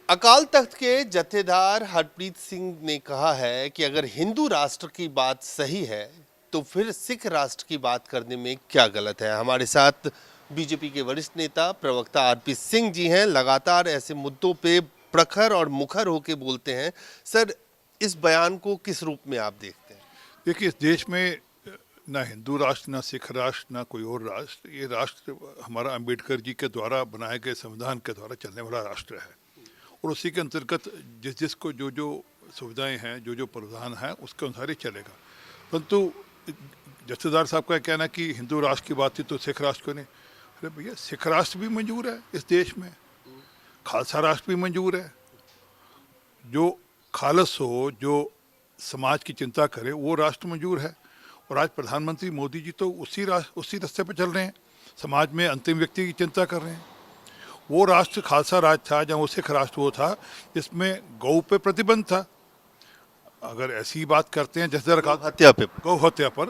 अकाल तख्त के जत्थेदार हरप्रीत सिंह ने कहा है कि अगर हिंदू राष्ट्र की बात सही है तो फिर सिख राष्ट्र की बात करने में क्या गलत है। हमारे साथ बीजेपी के वरिष्ठ नेता प्रवक्ता आरपी सिंह जी हैं। लगातार ऐसे मुद्दों पे प्रखर और मुखर होकर बोलते हैं। सर, इस बयान को किस रूप में आप देखते हैं? देखिए, इस देश में ना हिंदू राष्ट्र, ना सिख राष्ट्र, ना कोई और राष्ट्र। ये राष्ट्र हमारा अंबेडकर जी के द्वारा बनाए गए संविधान के द्वारा चलने वाला राष्ट्र है और उसी के अंतर्गत जिस जिसको जो जो सुविधाएं हैं, जो जो प्रावधान है, उसके अनुसार ही चलेगा। परंतु जत्थेदार साहब का कहना है कि हिंदू राष्ट्र की बात थी तो सिख राष्ट्र क्यों नहीं। अरे भैया, सिख राष्ट्र भी मंजूर है इस देश में, खालसा राष्ट्र भी मंजूर है। जो खालस हो, जो समाज की चिंता करे, वो राष्ट्र मंजूर है। और आज प्रधानमंत्री मोदी जी तो उसी रास्ते पर चल रहे हैं, समाज में अंतिम व्यक्ति की चिंता कर रहे हैं। वो राष्ट्र खालसा राज था, जहाँ वो सिख राष्ट्र वो था जिसमें गौ पे प्रतिबंध था। अगर ऐसी बात करते हैं जैसे हत्या पे, गौ हत्या पर,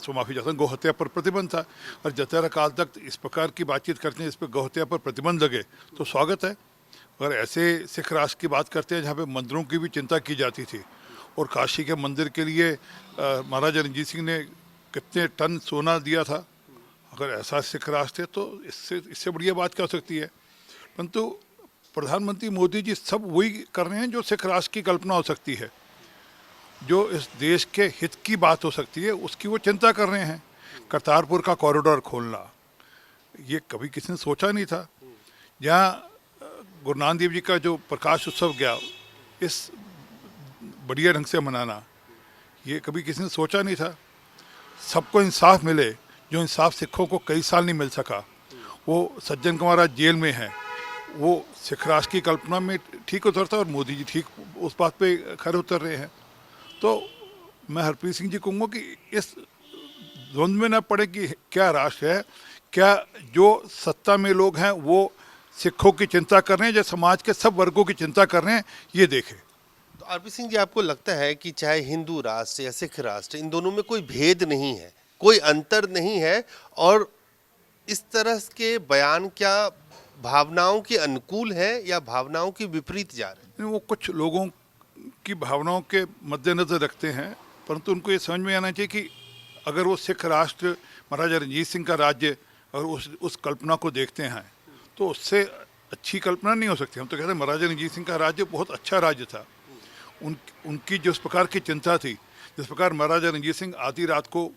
माफी चाहता हूँ, गौ हत्या पर प्रतिबंध था। और जत्थेदार अकाल तख्त इस प्रकार की बातचीत करते हैं इस पर गौ हत्या पर प्रतिबंध लगे तो स्वागत है। अगर ऐसे सिख राष्ट्र की बात करते हैं जहाँ पे मंदिरों की भी चिंता की जाती थी और काशी के मंदिर के लिए महाराजा रणजीत सिंह ने कितने टन सोना दिया था, अगर ऐसा सिख राष्ट्र है तो इससे बढ़िया बात क्या हो सकती है। परंतु प्रधानमंत्री मोदी जी सब वही कर रहे हैं जो सिख राष्ट्र की कल्पना हो सकती है, जो इस देश के हित की बात हो सकती है, उसकी वो चिंता कर रहे हैं। करतारपुर का कॉरिडोर खोलना, ये कभी किसी ने सोचा नहीं था। जहाँ गुरु नानक देव जी का जो प्रकाश उत्सव गया, इस बढ़िया ढंग से मनाना, ये कभी किसी ने सोचा नहीं था। सबको इंसाफ मिले, जो इंसाफ सिखों को कई साल नहीं मिल सका। वो सज्जन कुमार आज जेल में है, वो सिख राष्ट्र की कल्पना में ठीक उतरता और मोदी जी ठीक उस बात पे खरे उतर रहे हैं। तो मैं हरप्रीत सिंह जी कहूँगा कि इस द्वंद्व में न पड़े कि क्या राष्ट्र है, क्या जो सत्ता में लोग हैं वो सिखों की चिंता कर रहे हैं या समाज के सब वर्गों की चिंता कर रहे हैं, ये देखें। तो आरपी सिंह जी, आपको लगता है कि चाहे हिंदू राष्ट्र या सिख राष्ट्र, इन दोनों में कोई भेद नहीं है, कोई अंतर नहीं है, और इस तरह के बयान क्या भावनाओं के अनुकूल है या भावनाओं के विपरीत जा रहे हैं? वो कुछ लोगों की भावनाओं के मद्देनजर रखते हैं, परंतु उनको ये समझ में आना चाहिए कि अगर वो सिख राष्ट्र, महाराजा रणजीत सिंह का राज्य, अगर उस कल्पना को देखते हैं तो उससे अच्छी कल्पना नहीं हो सकती। हम तो कहते हैं महाराजा रणजीत सिंह का राज्य बहुत अच्छा राज्य था। उनकी जिस प्रकार की चिंता थी, जिस प्रकार महाराजा रणजीत सिंह आधी रात को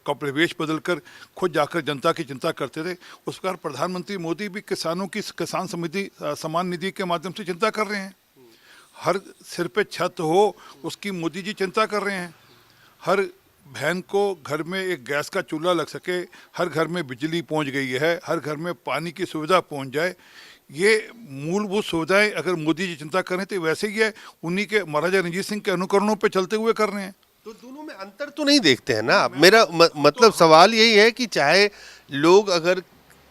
कपड़ेवेश बदलकर खुद जाकर जनता की चिंता करते थे, उस प्रकार प्रधानमंत्री मोदी भी किसानों की किसान समिति सम्मान निधि के माध्यम से चिंता कर रहे हैं। हर सिर पे छत हो उसकी मोदी जी चिंता कर रहे हैं। हर बहन को घर में एक गैस का चूल्हा लग सके, हर घर में बिजली पहुंच गई है, हर घर में पानी की सुविधा पहुंच जाए, ये मूलभूत सुविधाएं अगर मोदी जी चिंता करें तो वैसे ही है, उन्हीं के महाराजा रणजीत सिंह के अनुकरणों पे चलते हुए कर रहे हैं। तो दोनों में अंतर तो नहीं देखते हैं ना? मेरा मतलब सवाल यही है कि चाहे लोग अगर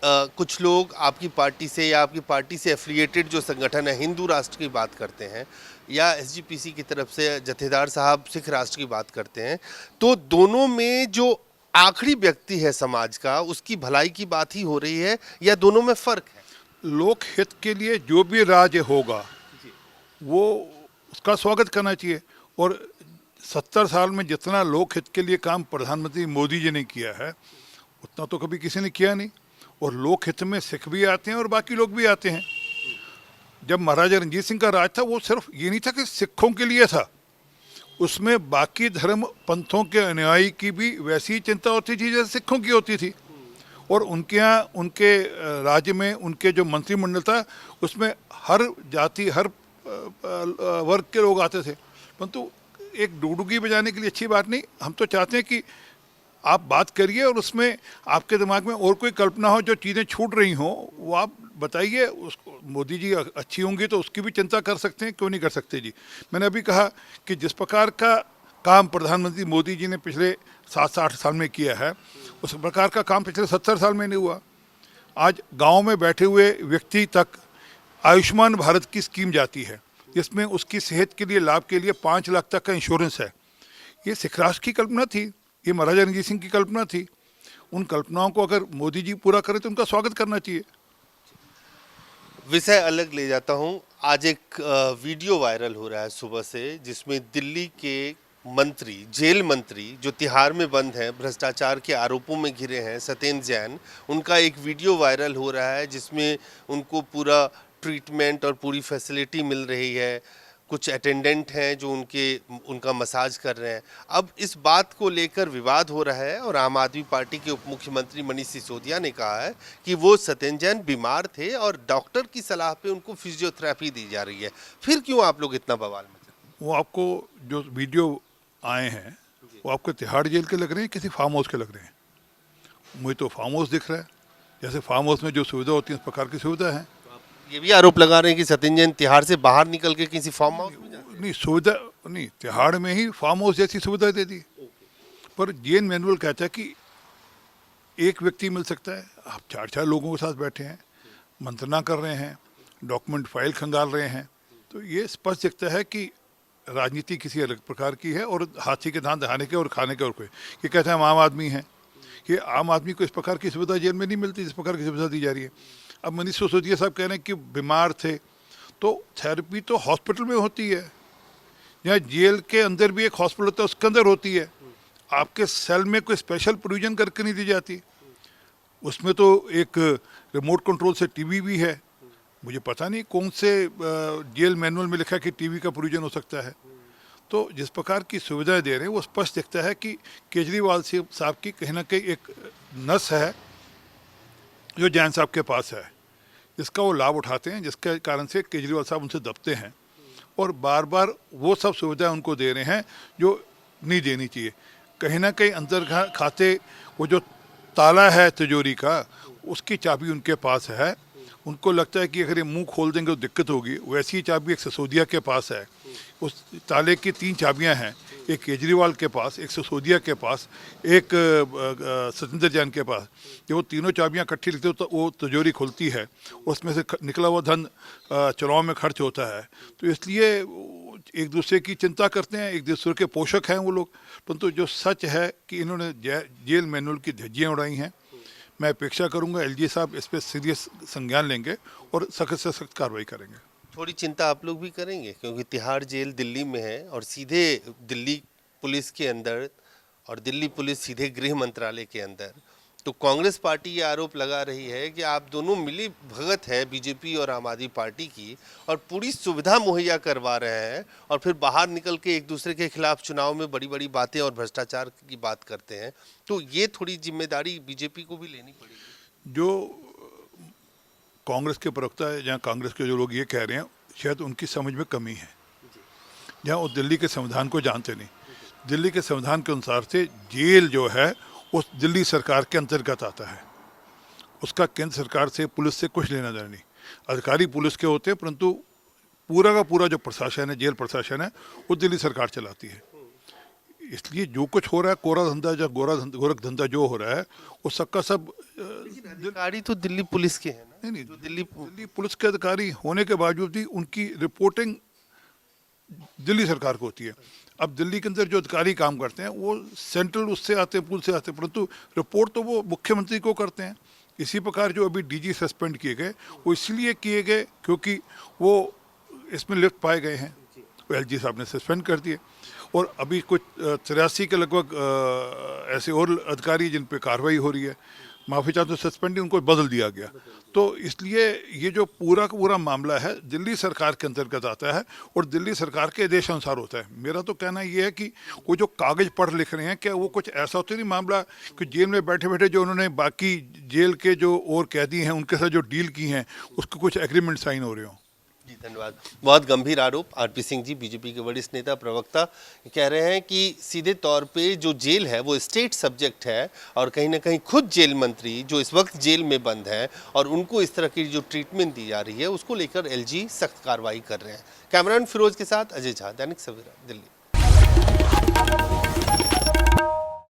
कुछ लोग आपकी पार्टी से या आपकी पार्टी से एफिलिएटेड जो संगठन है हिंदू राष्ट्र की बात करते हैं, या एसजीपीसी की तरफ से जत्थेदार साहब सिख राष्ट्र की बात करते हैं, तो दोनों में जो आखिरी व्यक्ति है समाज का, उसकी भलाई की बात ही हो रही है या दोनों में फर्क है? लोक हित के लिए जो भी राज्य होगा वो उसका स्वागत करना चाहिए। और 70 साल में जितना लोक हित के लिए काम प्रधानमंत्री मोदी जी ने किया है, उतना तो कभी किसी ने किया नहीं। और लोक हित में सिख भी आते हैं और बाकी लोग भी आते हैं। जब महाराजा रणजीत सिंह का राज था, वो सिर्फ ये नहीं था कि सिखों के लिए था, उसमें बाकी धर्म पंथों के अनुयायी की भी वैसी ही चिंता होती थी जैसे सिखों की होती थी। और उनके यहाँ, उनके राज्य में उनके जो मंत्रिमंडल था, उसमें हर जाति, हर वर्ग के लोग आते थे। परंतु एक डुगडुगी बजाने के लिए अच्छी बात नहीं। हम तो चाहते हैं कि आप बात करिए और उसमें आपके दिमाग में और कोई कल्पना हो, जो चीज़ें छूट रही हों वो आप बताइए। उसको मोदी जी अच्छी होंगी तो उसकी भी चिंता कर सकते हैं, क्यों नहीं कर सकते जी। मैंने अभी कहा कि जिस प्रकार का काम प्रधानमंत्री मोदी जी ने पिछले 7 से 8 साल में किया है, उस प्रकार का काम पिछले 70 साल में नहीं हुआ। आज गाँव में बैठे हुए व्यक्ति तक आयुष्मान भारत की स्कीम जाती है, जिसमें उसकी सेहत के लिए, लाभ के लिए 5 लाख तक का इंश्योरेंस है। ये सिख राष्ट्र की कल्पना थी, ये महाराजा रणजीत सिंह की कल्पना थी। उन कल्पनाओं को अगर मोदी जी पूरा करें तो उनका स्वागत करना चाहिए। विषय अलग ले जाता हूं। आज एक वीडियो वायरल हो रहा है सुबह से, जिसमें दिल्ली के मंत्री, जेल मंत्री जो तिहाड़ में बंद हैं, भ्रष्टाचार के आरोपों में घिरे हैं, सत्येंद्र जैन, उनका एक वीडियो वायरल हो रहा है जिसमें उनको पूरा ट्रीटमेंट और पूरी फैसिलिटी मिल रही है। कुछ अटेंडेंट हैं जो उनका मसाज कर रहे हैं। अब इस बात को लेकर विवाद हो रहा है और आम आदमी पार्टी के उप मुख्यमंत्री मनीष सिसोदिया ने कहा है कि वो सत्येंद्र जैन बीमार थे और डॉक्टर की सलाह पे उनको फिजियोथेरेपी दी जा रही है। फिर क्यों आप लोग इतना बवाल मचा? वो आपको जो वीडियो आए हैं वो आपको तिहाड़ जेल के लग रहे हैं, किसी फार्म हाउस के लग रहे हैं? मुझे तो फार्म हाउस दिख रहा है। जैसे फार्म हाउस में जो सुविधा होती है उस प्रकार की सुविधा है। ये भी आरोप लगा रहे हैं कि सत्येंद्र जैन तिहाड़ से बाहर निकल के किसी फार्म हाउस में जाते हैं। नहीं, सुविधा नहीं, तिहाड़ में ही फार्म हाउस जैसी सुविधा दे दी। पर जेल मैनुअल कहता है कि एक व्यक्ति मिल सकता है। आप चार चार लोगों के साथ बैठे हैं, मंत्रणा कर रहे हैं, डॉक्यूमेंट फाइल खंगाल रहे हैं, तो ये स्पष्ट दिखता है कि राजनीति किसी अलग प्रकार की है और हाथी के दांत दहाने के और खाने के और कोई। ये कहते हैं हम आम आदमी हैं कि आम आदमी को इस प्रकार की सुविधा जेल में नहीं मिलती जिस प्रकार की सुविधा दी जा रही है। अब मनीष सिसोदिया साहब कह रहे हैं कि बीमार थे, तो थेरेपी तो हॉस्पिटल में होती है। यहाँ जेल के अंदर भी एक हॉस्पिटल होता है, उसके अंदर होती है। आपके सेल में कोई स्पेशल प्रोविजन करके नहीं दी जाती। उसमें तो एक रिमोट कंट्रोल से टीवी भी है। मुझे पता नहीं कौन से जेल मैनुअल में लिखा है कि टीवी का प्रोविजन हो सकता है। तो जिस प्रकार की सुविधाएं दे रहे हैं वो स्पष्ट दिखता है कि केजरीवाल साहब की कहीं ना कहीं एक नस है जो जैन साहब के पास है, जिसका वो लाभ उठाते हैं, जिसके कारण से केजरीवाल साहब उनसे दबते हैं और बार बार वो सब सुविधाएं उनको दे रहे हैं जो नहीं देनी चाहिए। कहीं ना कहीं अंदर खाते वो जो ताला है तिजोरी का, उसकी चाबी उनके पास है। उनको लगता है कि अगर ये मुंह खोल देंगे तो दिक्कत होगी। वैसी ही चाबी एक सिसोदिया के पास है। उस ताले की 3 चाबियां हैं, एक केजरीवाल के पास, एक सिसोदिया के पास, एक सत्येंद्र जैन के पास। जब वो तीनों चाबियां इकट्ठी लिखते हो तो वो तिजोरी खुलती है, उसमें से निकला हुआ धन चुनाव में खर्च होता है। तो इसलिए एक दूसरे की चिंता करते हैं, एक दूसरे के पोषक हैं वो लोग। परंतु जो सच है कि इन्होंने जेल मैनुअल की धज्जियाँ उड़ाई हैं। मैं अपेक्षा करूंगा एलजी साहब इस पर सीरियस संज्ञान लेंगे और सख्त से सख्त कार्रवाई करेंगे। थोड़ी चिंता आप लोग भी करेंगे क्योंकि तिहाड़ जेल दिल्ली में है और सीधे दिल्ली पुलिस के अंदर, और दिल्ली पुलिस सीधे गृह मंत्रालय के अंदर। तो कांग्रेस पार्टी ये आरोप लगा रही है कि आप दोनों मिली भगत है बीजेपी और आम आदमी पार्टी की, और पूरी सुविधा मुहैया करवा रहे हैं और फिर बाहर निकल के एक दूसरे के खिलाफ चुनाव में बड़ी बड़ी बातें और भ्रष्टाचार की बात करते हैं। तो ये थोड़ी जिम्मेदारी बीजेपी को भी लेनी पड़ेगी। जो कांग्रेस के प्रवक्ता है, जहाँ कांग्रेस के जो लोग ये कह रहे हैं, शायद उनकी समझ में कमी है। जहाँ वो दिल्ली के संविधान को जानते नहीं। दिल्ली के संविधान के अनुसार से जेल जो है उस दिल्ली सरकार के अंतर्गत आता है। उसका केंद्र सरकार से, पुलिस से कुछ लेना देना नहीं। अधिकारी पुलिस के होते हैं, परंतु पूरा का पूरा जो प्रशासन है, जेल प्रशासन है, वो दिल्ली सरकार चलाती है। इसलिए जो कुछ हो रहा है, कोरा धंधा या गोरख धंधा जो हो रहा है, वो सबका सब अधिकारी तो दिल्ली पुलिस के हैं ना। नहीं, तो दिल्ली पुलिस के अधिकारी होने के बावजूद भी उनकी रिपोर्टिंग दिल्ली सरकार को होती है। अब दिल्ली के अंदर जो अधिकारी काम करते हैं वो सेंट्रल उससे आते हैं, पुल से आते हैं, परंतु रिपोर्ट तो वो मुख्यमंत्री को करते हैं। इसी प्रकार जो अभी डीजी सस्पेंड किए गए वो इसलिए किए गए क्योंकि वो इसमें लिप्त पाए गए हैं। वो एलजी साहब ने सस्पेंड कर दिए और अभी कुछ 83 के लगभग ऐसे और अधिकारी जिन पे कार्रवाई हो रही है। माफ़ी चाहते तो सस्पेंड, उनको बदल दिया गया। तो इसलिए ये जो पूरा का पूरा मामला है दिल्ली सरकार के अंतर्गत आता है और दिल्ली सरकार के आदेश अनुसार होता है। मेरा तो कहना ये है कि वो जो कागज़ पढ़ लिख रहे हैं, क्या वो कुछ ऐसा तो नहीं मामला कि जेल में बैठे बैठे जो उन्होंने बाकी जेल के जो और कैदी हैं उनके साथ जो डील की हैं उसके कुछ एग्रीमेंट साइन हो रहे हों। जी धन्यवाद। बहुत गंभीर आरोप। आरपी सिंह जी, बीजेपी के वरिष्ठ नेता प्रवक्ता, कह रहे हैं कि सीधे तौर पे जो जेल है वो स्टेट सब्जेक्ट है और कहीं ना कहीं खुद जेल मंत्री जो इस वक्त जेल में बंद है और उनको इस तरह की जो ट्रीटमेंट दी जा रही है उसको लेकर एलजी सख्त कार्रवाई कर रहे हैं। कैमरामैन फिरोज के साथ अजय झा, दैनिक सवेरा, दिल्ली।